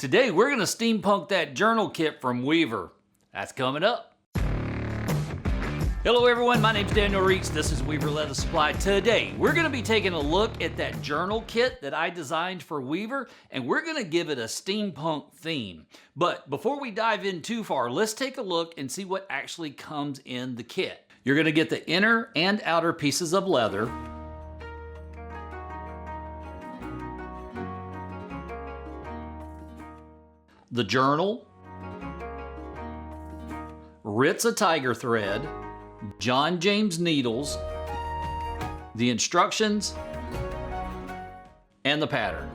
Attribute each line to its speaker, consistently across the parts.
Speaker 1: Today we're going to steampunk that journal kit from Weaver. That's coming up. Hello everyone, my name's Daniel Reitz. This is Weaver Leather Supply. Today we're going to be taking a look at that journal kit that I designed for Weaver, and we're going to give it a steampunk theme. But before we dive in too far, let's take a look and see what actually comes in the kit. You're going to get the inner and outer pieces of leather, the journal, Ritza tiger thread, John James needles, the instructions, and the pattern.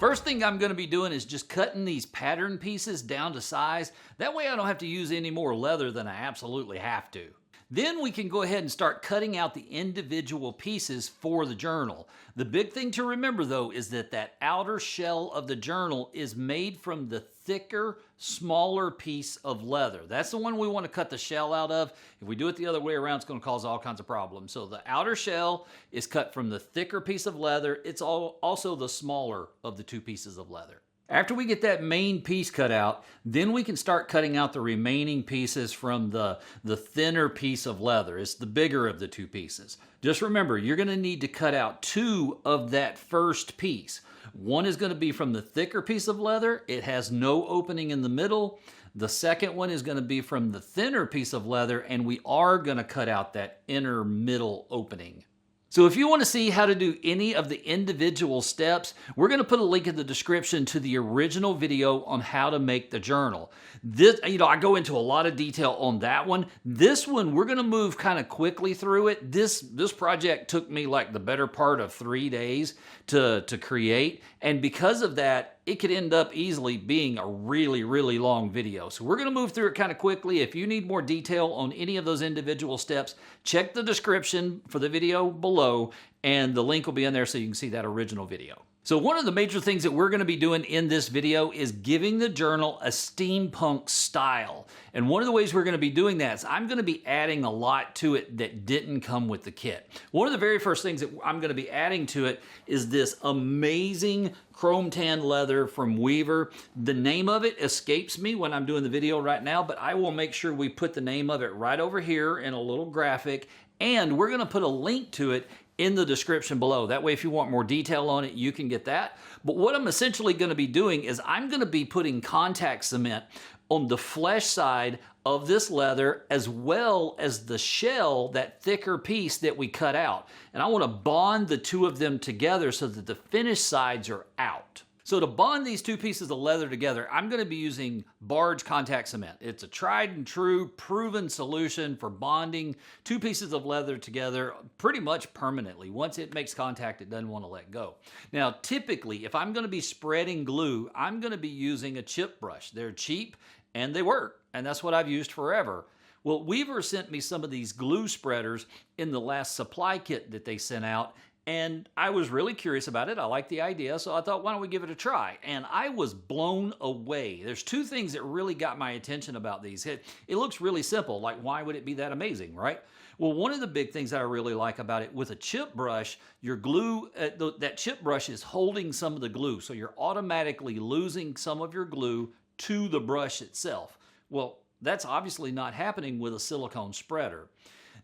Speaker 1: First thing I'm going to be doing is just cutting these pattern pieces down to size. That way I don't have to use any more leather than I absolutely have to. Then we can go ahead and start cutting out the individual pieces for the journal. The big thing to remember though is that that outer shell of the journal is made from the thicker, smaller piece of leather. That's the one we want to cut the shell out of. If we do it the other way around, it's going to cause all kinds of problems. So the outer shell is cut from the thicker piece of leather. It's also the smaller of the two pieces of leather. After we get that main piece cut out, then we can start cutting out the remaining pieces from the thinner piece of leather. It's the bigger of the two pieces. Just remember, you're going to need to cut out two of that first piece. One is going to be from the thicker piece of leather. It has no opening in the middle. The second one is going to be from the thinner piece of leather, and we are going to cut out that inner middle opening. So if you want to see how to do any of the individual steps, we're going to put a link in the description to the original video on how to make the journal. This, I go into a lot of detail on that one. This one, we're going to move kind of quickly through it. This project took me like the better part of 3 days to create. And because of that, it could end up easily being a really, really long video. So we're going to move through it kind of quickly. If you need more detail on any of those individual steps, check the description for the video below, and the link will be in there so you can see that original video. So one of the major things that we're going to be doing in this video is giving the journal a steampunk style. And one of the ways we're going to be doing that is I'm going to be adding a lot to it that didn't come with the kit. One of the very first things that I'm going to be adding to it is this amazing chrome tan leather from Weaver. The name of it escapes me when I'm doing the video right now, but I will make sure we put the name of it right over here in a little graphic, and we're going to put a link to it in the description below. That way, if you want more detail on it, you can get that. But what I'm essentially going to be doing is I'm going to be putting contact cement on the flesh side of this leather, as well as the shell, that thicker piece that we cut out. And I want to bond the two of them together so that the finished sides are out. So to bond these two pieces of leather together, I'm going to be using barge contact cement. It's a tried and true, proven solution for bonding two pieces of leather together pretty much permanently. Once it makes contact, it doesn't want to let go. Now, typically, if I'm going to be spreading glue, I'm going to be using a chip brush. They're cheap and they work, and that's what I've used forever. Well, Weaver sent me some of these glue spreaders in the last supply kit that they sent out, and I was really curious about it. I liked the idea, so I thought, why don't we give it a try? And I was blown away. There's two things that really got my attention about these. It looks really simple, like why would it be that amazing, right? Well, one of the big things that I really like about it, with a chip brush, your glue, that chip brush is holding some of the glue, so you're automatically losing some of your glue to the brush itself. Well, that's obviously not happening with a silicone spreader.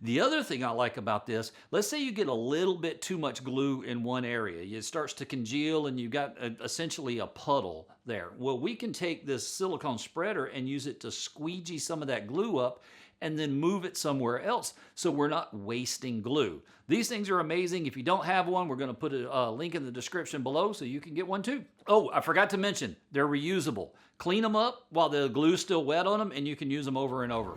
Speaker 1: The other thing I like about this, let's say you get a little bit too much glue in one area. It starts to congeal and you've got essentially a puddle there. Well, we can take this silicone spreader and use it to squeegee some of that glue up and then move it somewhere else so we're not wasting glue. These things are amazing. If you don't have one, we're going to put a link in the description below so you can get one too. Oh, I forgot to mention, they're reusable. Clean them up while the glue's still wet on them and you can use them over and over.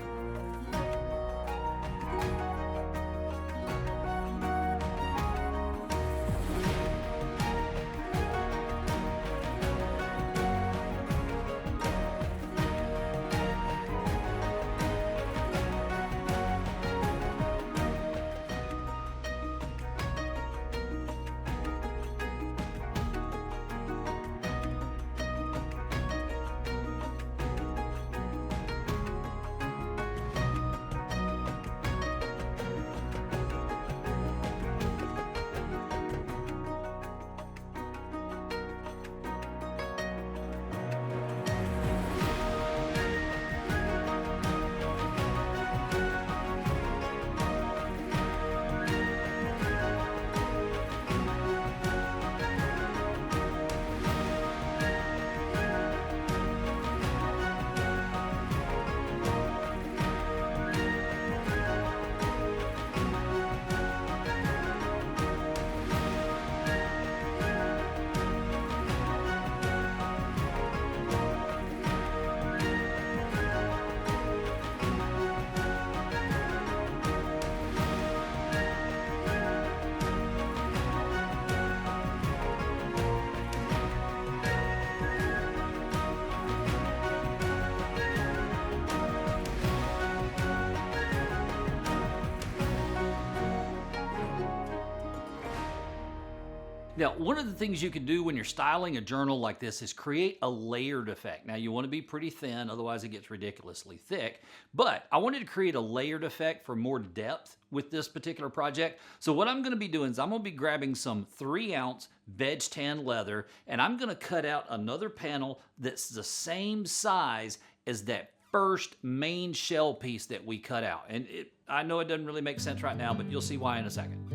Speaker 1: Now, one of the things you can do when you're styling a journal like this is create a layered effect. Now, you want to be pretty thin, otherwise it gets ridiculously thick. But I wanted to create a layered effect for more depth with this particular project. So what I'm going to be doing is I'm going to be grabbing some 3-ounce veg tan leather, and I'm going to cut out another panel that's the same size as that first main shell piece that we cut out. And I know it doesn't really make sense right now, but you'll see why in a second.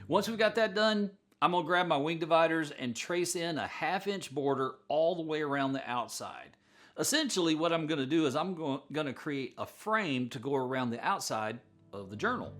Speaker 1: Once we've got that done, I'm gonna grab my wing dividers and trace in a 1/2-inch border all the way around the outside. Essentially, what I'm gonna do is I'm gonna create a frame to go around the outside of the journal.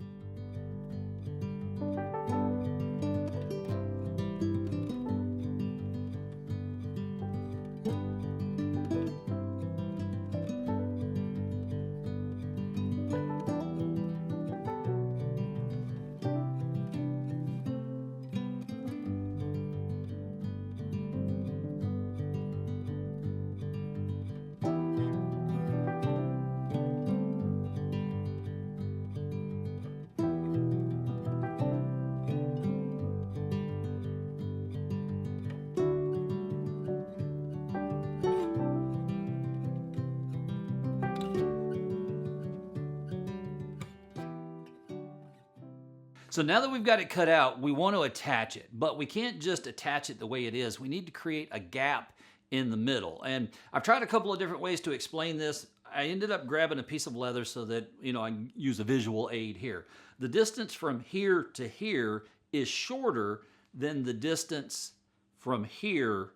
Speaker 1: So now that we've got it cut out, we want to attach it, but we can't just attach it the way it is. We need to create a gap in the middle. And I've tried a couple of different ways to explain this. I ended up grabbing a piece of leather so that, I can use a visual aid here. The distance from here to here is shorter than the distance from here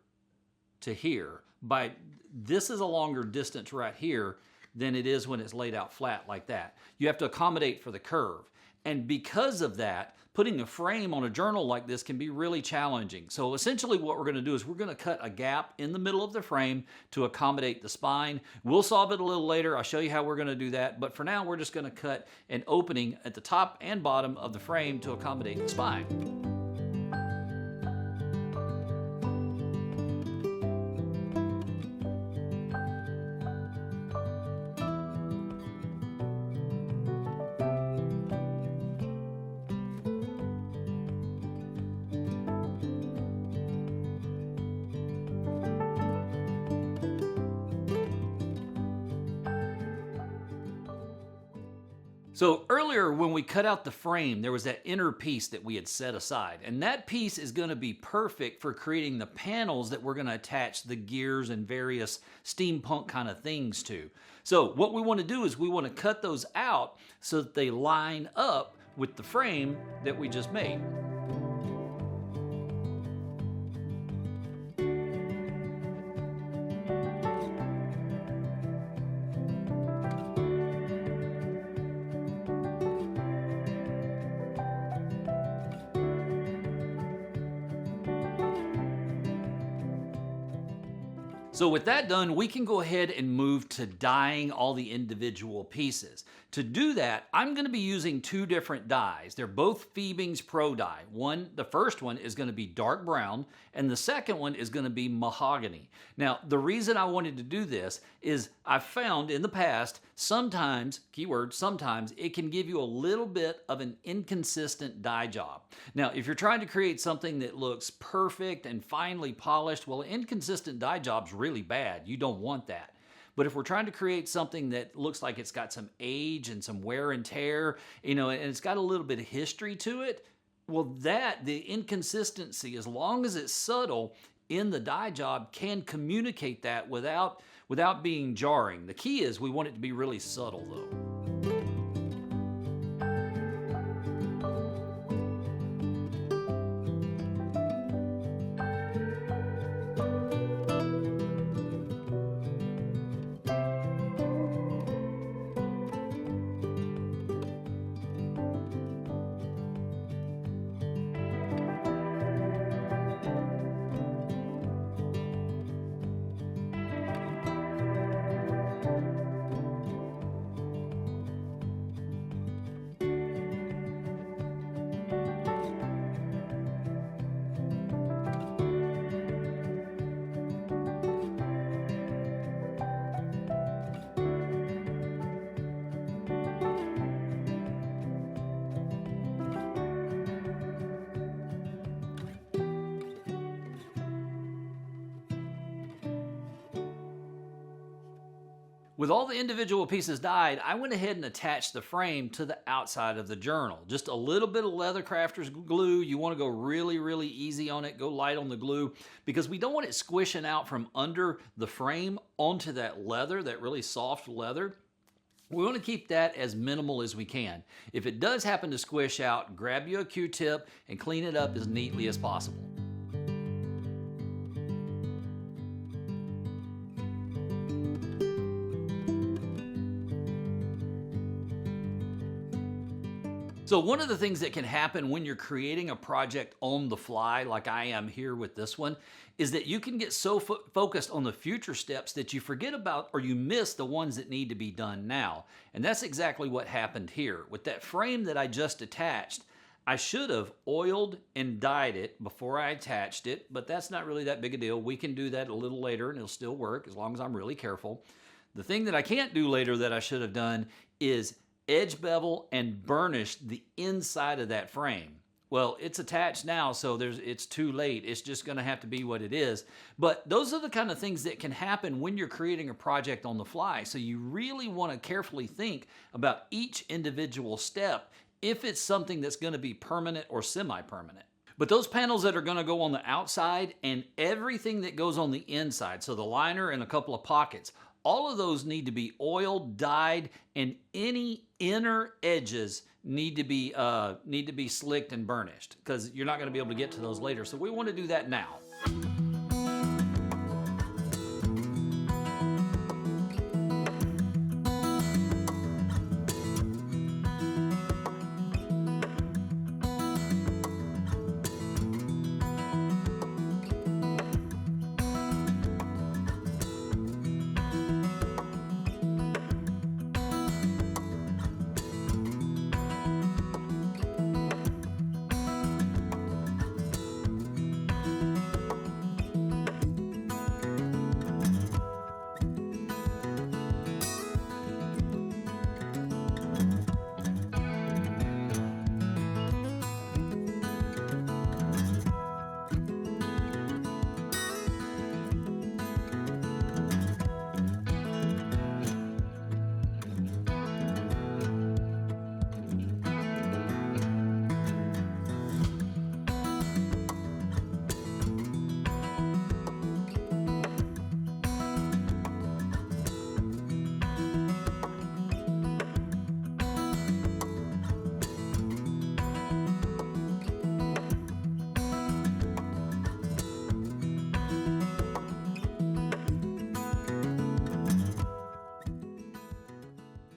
Speaker 1: to here. This is a longer distance right here than it is when it's laid out flat like that. You have to accommodate for the curve. And because of that, putting a frame on a journal like this can be really challenging. So essentially what we're going to do is we're going to cut a gap in the middle of the frame to accommodate the spine. We'll solve it a little later. I'll show you how we're going to do that. But for now, we're just going to cut an opening at the top and bottom of the frame to accommodate the spine. So earlier when we cut out the frame, there was that inner piece that we had set aside. And that piece is going to be perfect for creating the panels that we're going to attach the gears and various steampunk kind of things to. So what we want to do is we want to cut those out so that they line up with the frame that we just made. So with that done, we can go ahead and move to dyeing all the individual pieces. To do that, I'm going to be using 2 different dyes. They're both Fiebing's Pro dye. The first one is going to be dark brown, and the second one is going to be mahogany. Now, the reason I wanted to do this is I've found in the past, sometimes, keyword, sometimes, it can give you a little bit of an inconsistent dye job. Now, if you're trying to create something that looks perfect and finely polished, well, an inconsistent dye job's really bad. You don't want that. But if we're trying to create something that looks like it's got some age and some wear and tear, and it's got a little bit of history to it, well, the inconsistency, as long as it's subtle in the dye job, can communicate that without being jarring. The key is we want it to be really subtle, though. With all the individual pieces dyed, I went ahead and attached the frame to the outside of the journal. Just a little bit of leather crafter's glue. You want to go really, really easy on it. Go light on the glue because we don't want it squishing out from under the frame onto that leather, that really soft leather. We want to keep that as minimal as we can. If it does happen to squish out, grab you a Q-tip and clean it up as neatly as possible. So one of the things that can happen when you're creating a project on the fly, like I am here with this one, is that you can get so focused on the future steps that you forget about or you miss the ones that need to be done now. And that's exactly what happened here. With that frame that I just attached, I should have oiled and dyed it before I attached it, but that's not really that big a deal. We can do that a little later and it'll still work as long as I'm really careful. The thing that I can't do later that I should have done is edge bevel and burnish the inside of that frame. Well, it's attached now, so it's too late. It's just going to have to be what it is. But those are the kind of things that can happen when you're creating a project on the fly. So you really want to carefully think about each individual step if it's something that's going to be permanent or semi-permanent. But those panels that are going to go on the outside and everything that goes on the inside, so the liner and a couple of pockets, all of those need to be oiled, dyed, and any inner edges need to be slicked and burnished because you're not going to be able to get to those later. So we want to do that now.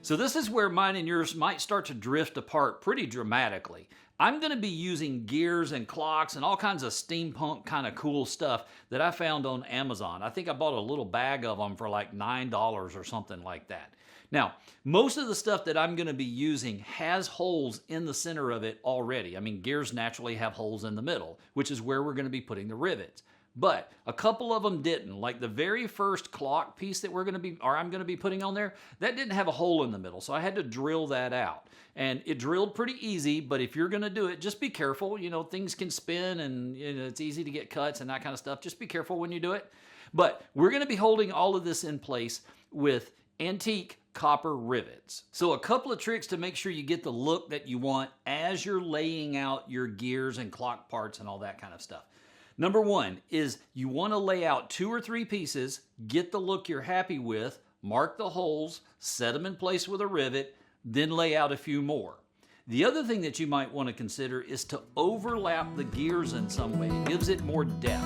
Speaker 1: So this is where mine and yours might start to drift apart pretty dramatically. I'm going to be using gears and clocks and all kinds of steampunk kind of cool stuff that I found on Amazon. I think I bought a little bag of them for like $9 or something like that. Now, most of the stuff that I'm going to be using has holes in the center of it already. I mean, gears naturally have holes in the middle, which is where we're going to be putting the rivets. But a couple of them didn't. Like the very first clock piece that I'm going to be putting on there, that didn't have a hole in the middle. So I had to drill that out. And it drilled pretty easy, but if you're going to do it, just be careful. You know, things can spin and it's easy to get cuts and that kind of stuff. Just be careful when you do it. But we're going to be holding all of this in place with antique copper rivets. So a couple of tricks to make sure you get the look that you want as you're laying out your gears and clock parts and all that kind of stuff. Number one is you want to lay out 2 or 3 pieces, get the look you're happy with, mark the holes, set them in place with a rivet, then lay out a few more. The other thing that you might want to consider is to overlap the gears in some way. It gives it more depth.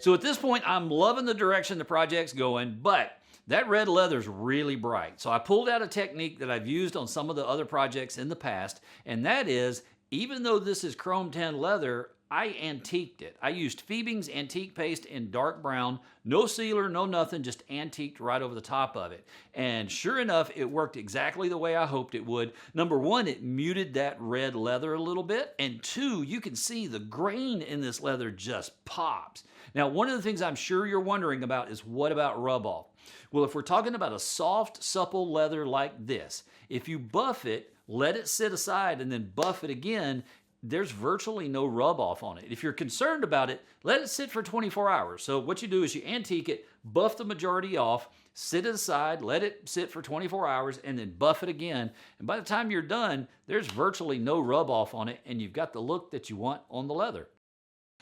Speaker 1: So at this point, I'm loving the direction the project's going, but that red leather's really bright. So I pulled out a technique that I've used on some of the other projects in the past, and that is, even though this is chrome tan leather, I antiqued it. I used Phoebing's antique paste in dark brown, no sealer, no nothing, just antiqued right over the top of it. And sure enough, it worked exactly the way I hoped it would. Number one, it muted that red leather a little bit. And two, you can see the grain in this leather just pops. Now, one of the things I'm sure you're wondering about is, what about rub off? Well, if we're talking about a soft, supple leather like this, if you buff it, let it sit aside, and then buff it again, there's virtually no rub off on it. If you're concerned about it, let it sit for 24 hours. So what you do is you antique it, buff the majority off, sit it aside, let it sit for 24 hours, and then buff it again. And by the time you're done, there's virtually no rub off on it, and you've got the look that you want on the leather.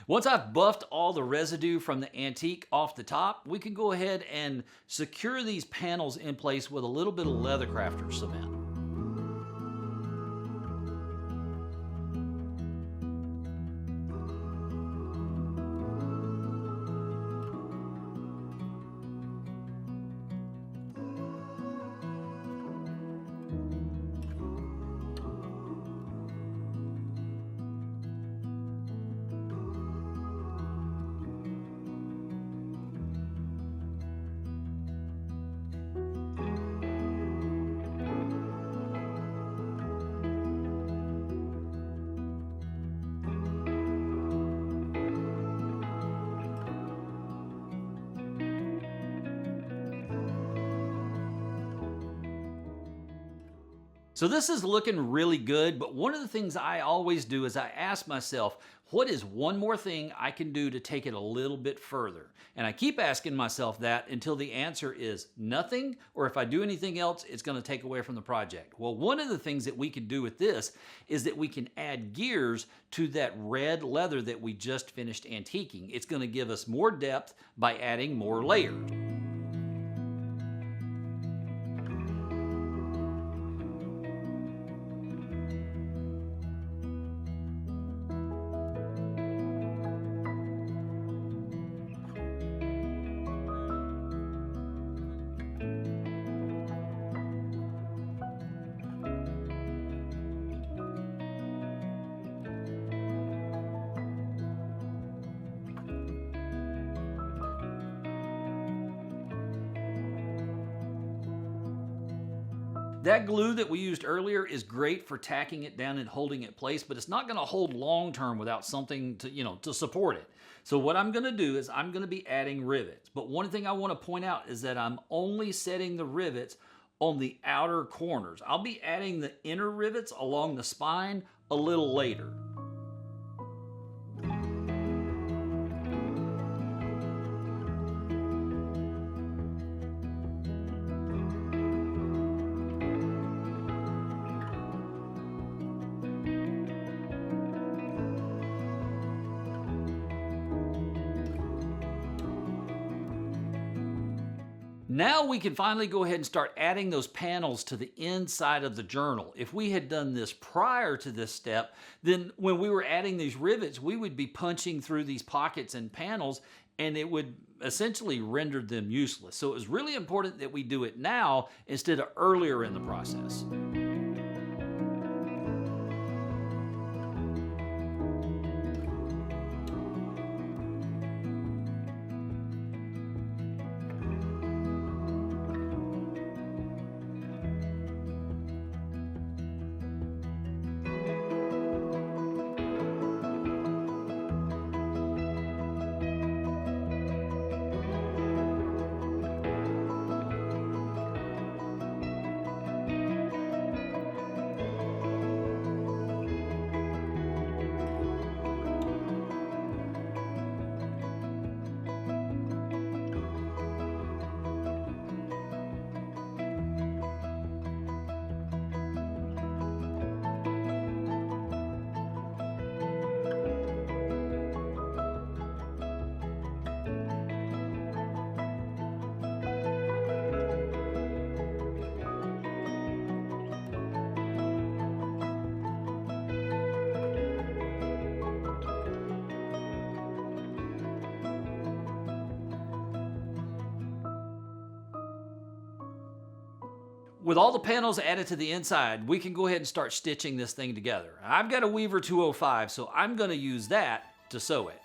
Speaker 1: Once I've buffed all the residue from the antique off the top, we can go ahead and secure these panels in place with a little bit of Leathercrafter cement. So this is looking really good, but one of the things I always do is I ask myself, what is one more thing I can do to take it a little bit further? And I keep asking myself that until the answer is nothing, or if I do anything else, it's going to take away from the project. Well, one of the things that we can do with this is that we can add gears to that red leather that we just finished antiquing. It's going to give us more depth by adding more layers. That glue that we used earlier is great for tacking it down and holding it in place, but it's not going to hold long term without something to support it. So what I'm going to do is I'm going to be adding rivets. But one thing I want to point out is that I'm only setting the rivets on the outer corners. I'll be adding the inner rivets along the spine a little later. Now we can finally go ahead and start adding those panels to the inside of the journal. If we had done this prior to this step, then when we were adding these rivets, we would be punching through these pockets and panels, and it would essentially render them useless. So it was really important that we do it now instead of earlier in the process. with all the panels added to the inside, we can go ahead and start stitching this thing together. I've got a Weaver 205, so I'm going to use that to sew it.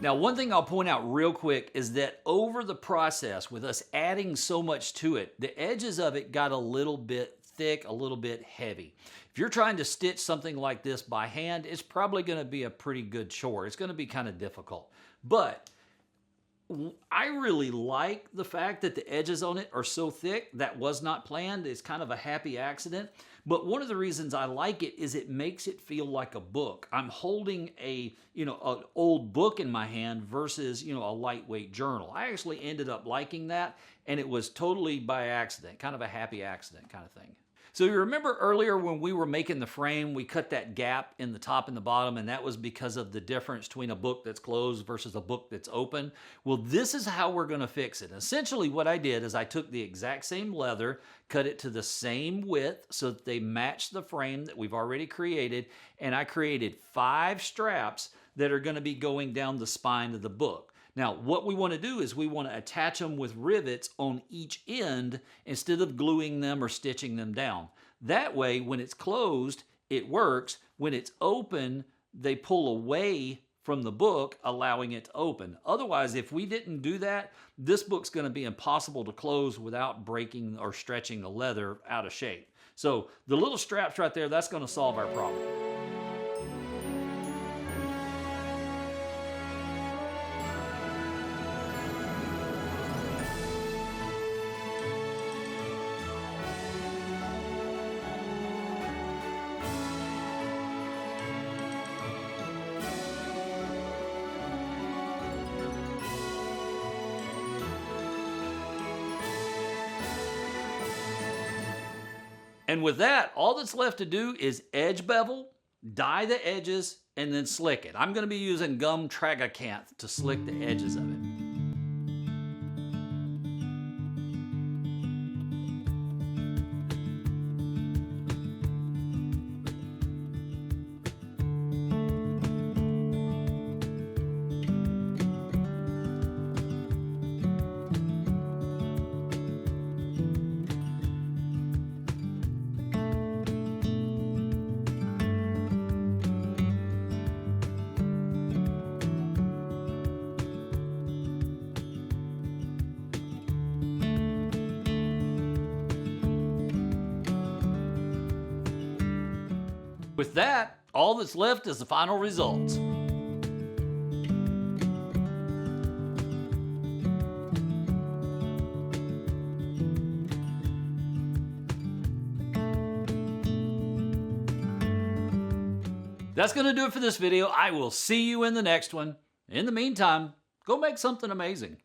Speaker 1: Now, one thing I'll point out real quick is that over the process, with us adding so much to it, the edges of it got a little bit thick, a little bit heavy. If you're trying to stitch something like this by hand, it's probably going to be a pretty good chore. It's going to be kind of difficult. But I really like the fact that the edges on it are so thick. That was not planned. It's kind of a happy accident. But one of the reasons I like it is it makes it feel like a book. I'm holding an old book in my hand versus, a lightweight journal. I actually ended up liking that, and it was totally by accident, kind of a happy accident kind of thing. So you remember earlier when we were making the frame, we cut that gap in the top and the bottom, and that was because of the difference between a book that's closed versus a book that's open. Well, this is how we're going to fix it. Essentially what I did is I took the exact same leather, cut it to the same width so that they match the frame that we've already created, and I created 5 straps that are going to be going down the spine of the book. Now, what we want to do is we want to attach them with rivets on each end instead of gluing them or stitching them down. That way, when it's closed, it works. When it's open, they pull away from the book, allowing it to open. Otherwise, if we didn't do that, this book's going to be impossible to close without breaking or stretching the leather out of shape. So the little straps right there, that's going to solve our problem. And with that, all that's left to do is edge bevel, dye the edges, and then slick it. I'm going to be using gum tragacanth to slick the edges of it. With that, all that's left is the final results. That's going to do it for this video. I will see you in the next one. In the meantime, go make something amazing.